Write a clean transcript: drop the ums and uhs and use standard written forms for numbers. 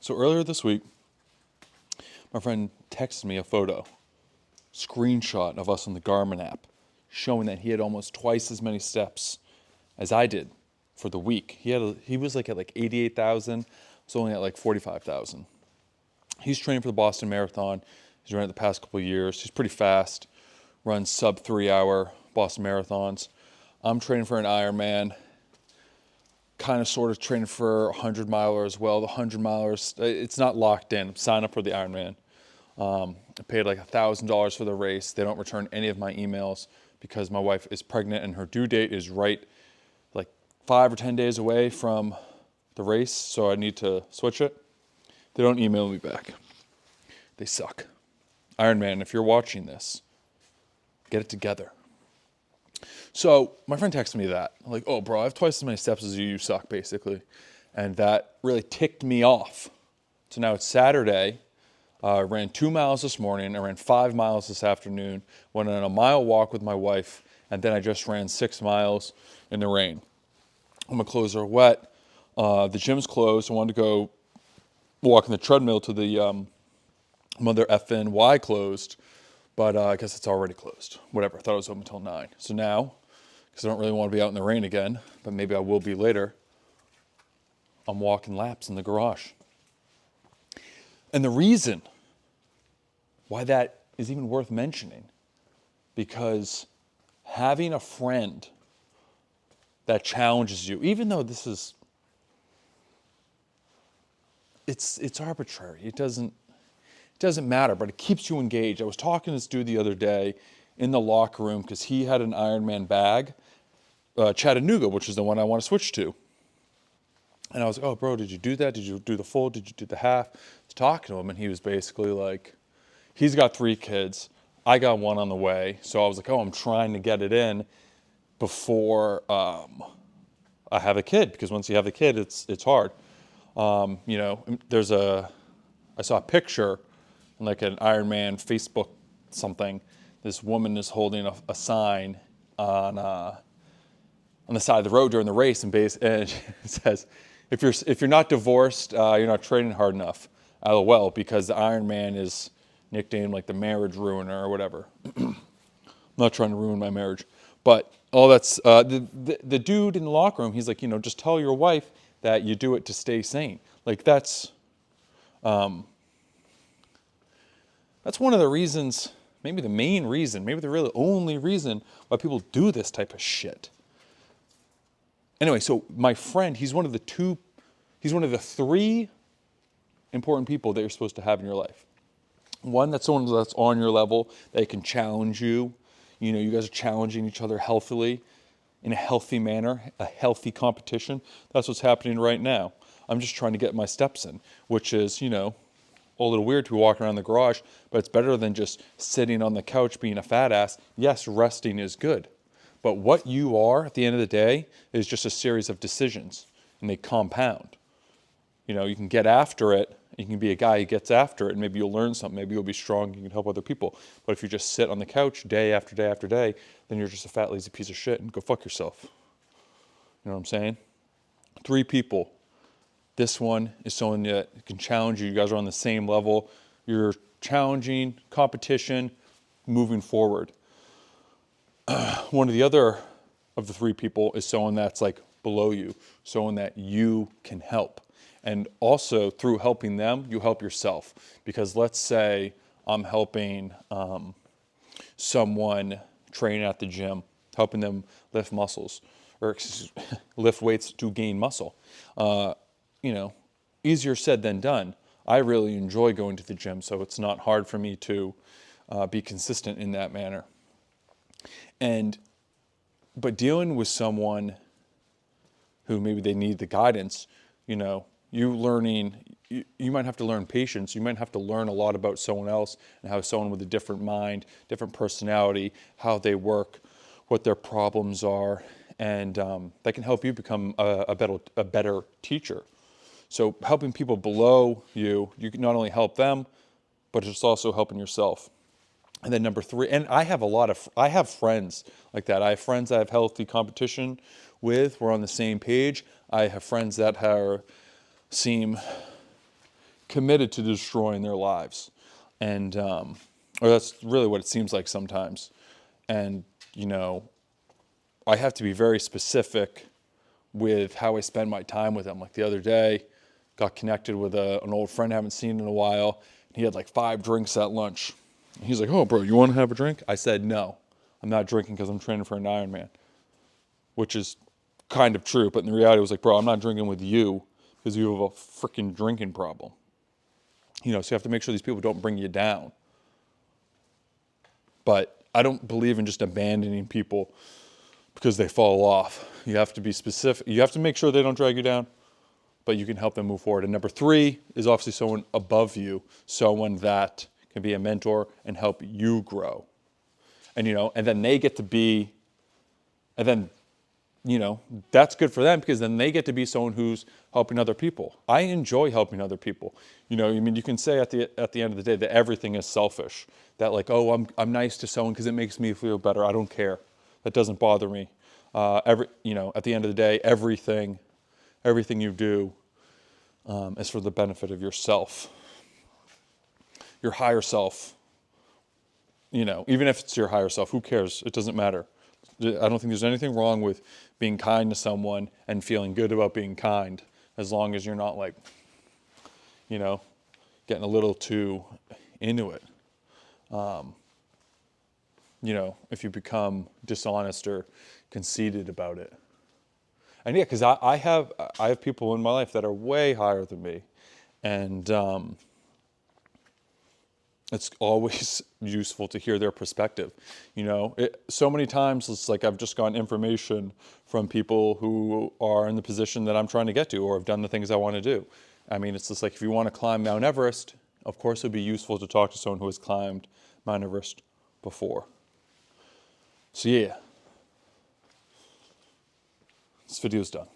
So earlier this week, my friend texted me a screenshot of us on the Garmin app, showing that he had almost twice as many steps as I did for the week. He was like at like 88,000. I was only at like 45,000. He's training for the Boston Marathon. He's run it the past couple of years. He's pretty fast, runs sub 3 hour Boston Marathons. I'm training for an Ironman, kind of sort of training for a 100-miler as well. The 100-milers, it's not locked in. I'm signed up for the Ironman. I paid like $1,000 for the race. They don't return any of my emails because my wife is pregnant and her due date is right like 5 or 10 days away from the race, so I need to switch it. They don't email me back. They suck. Ironman, if you're watching this, get it together. So my friend texted me that. I'm like, oh, bro, I have twice as many steps as you suck, basically. And that really ticked me off. So now it's Saturday. I ran 2 miles this morning. I ran 5 miles this afternoon. Went on a mile walk with my wife. And then I just ran 6 miles in the rain. My clothes are wet. The gym's closed. I wanted to go walk on the treadmill to the mother effing Y closed. But I guess it's already closed. Whatever. I thought it was open until 9. So now, because I don't really want to be out in the rain again, but maybe I will be later, I'm walking laps in the garage. And the reason why that is even worth mentioning, because having a friend that challenges you, even though this is, it's arbitrary. It doesn't matter, but it keeps you engaged. I was talking to this dude the other day in the locker room because he had an Ironman bag, Chattanooga, which is the one I want to switch to. And I was like, oh, bro, did you do that? Did you do the full? Did you do the half? I was talking to him, and he was basically like, he's got 3 kids. I got 1 on the way. So I was like, oh, I'm trying to get it in before I have a kid, because once you have a kid, it's hard. I saw a picture in like an Ironman Facebook something. This woman is holding a sign on the side of the road during the race, and it says, if you're not divorced, you're not training hard enough. LOL, because the Ironman is nicknamed like the marriage ruiner or whatever. I'm not trying to ruin my marriage, but all that's the dude in the locker room. He's like, just tell your wife that you do it to stay sane. Like that's one of the reasons, maybe the main reason, maybe the really only reason why people do this type of shit. Anyway, so my friend, he's one of the 3 important people that you're supposed to have in your life. One, that's someone that's on your level, that can challenge you. You guys are challenging each other healthily, in a healthy manner, a healthy competition. That's what's happening right now. I'm just trying to get my steps in, which is, a little weird to be walking around the garage, but it's better than just sitting on the couch being a fat ass. Yes, resting is good. But what you are at the end of the day is just a series of decisions, and they compound. You can get after it. You can be a guy who gets after it, and maybe you'll learn something. Maybe you'll be strong. You can help other people. But if you just sit on the couch day after day after day, then you're just a fat, lazy piece of shit, and go fuck yourself. You know what I'm saying? 3 people. This one is someone that can challenge you. You guys are on the same level. You're challenging, competition, moving forward. One of the other of the 3 people is someone that's like below you, someone that you can help. And also through helping them, you help yourself. Because let's say I'm helping someone train at the gym, helping them lift muscles, or lift weights to gain muscle. Easier said than done. I really enjoy going to the gym, so it's not hard for me to be consistent in that manner. But dealing with someone who maybe they need the guidance, you might have to learn patience. You might have to learn a lot about someone else and how someone with a different mind, different personality, how they work, what their problems are, and that can help you become a better teacher. So helping people below you can not only help them, but it's also helping yourself. And then number 3, and I have friends like that. I have friends that I have healthy competition with. We're on the same page. I have friends that seem committed to destroying their lives. And, or that's really what it seems like sometimes. And, I have to be very specific with how I spend my time with them. Like the other day, got connected with an old friend I haven't seen in a while. And he had like 5 drinks at lunch. And he's like, "Oh, bro, you want to have a drink?" I said, "No, I'm not drinking because I'm training for an Ironman," which is kind of true. But in the reality, it was like, "Bro, I'm not drinking with you because you have a freaking drinking problem." So you have to make sure these people don't bring you down. But I don't believe in just abandoning people because they fall off. You have to be specific. You have to make sure they don't drag you down, but you can help them move forward. And number 3 is obviously someone above you, someone that can be a mentor and help you grow. And, and then they get to be, and then, that's good for them because then they get to be someone who's helping other people. I enjoy helping other people. You can say at the end of the day that everything is selfish. That like, oh, I'm nice to someone because it makes me feel better. I don't care. That doesn't bother me. At the end of the day, everything you do is for the benefit of yourself, your higher self. Even if it's your higher self, who cares? It doesn't matter. I don't think there's anything wrong with being kind to someone and feeling good about being kind, as long as you're not like, getting a little too into it. If you become dishonest or conceited about it. And yeah, because I have people in my life that are way higher than me, and it's always useful to hear their perspective. So many times it's like I've just gotten information from people who are in the position that I'm trying to get to or have done the things I want to do. I mean, it's just like if you want to climb Mount Everest, of course it would be useful to talk to someone who has climbed Mount Everest before. So yeah, this video's done.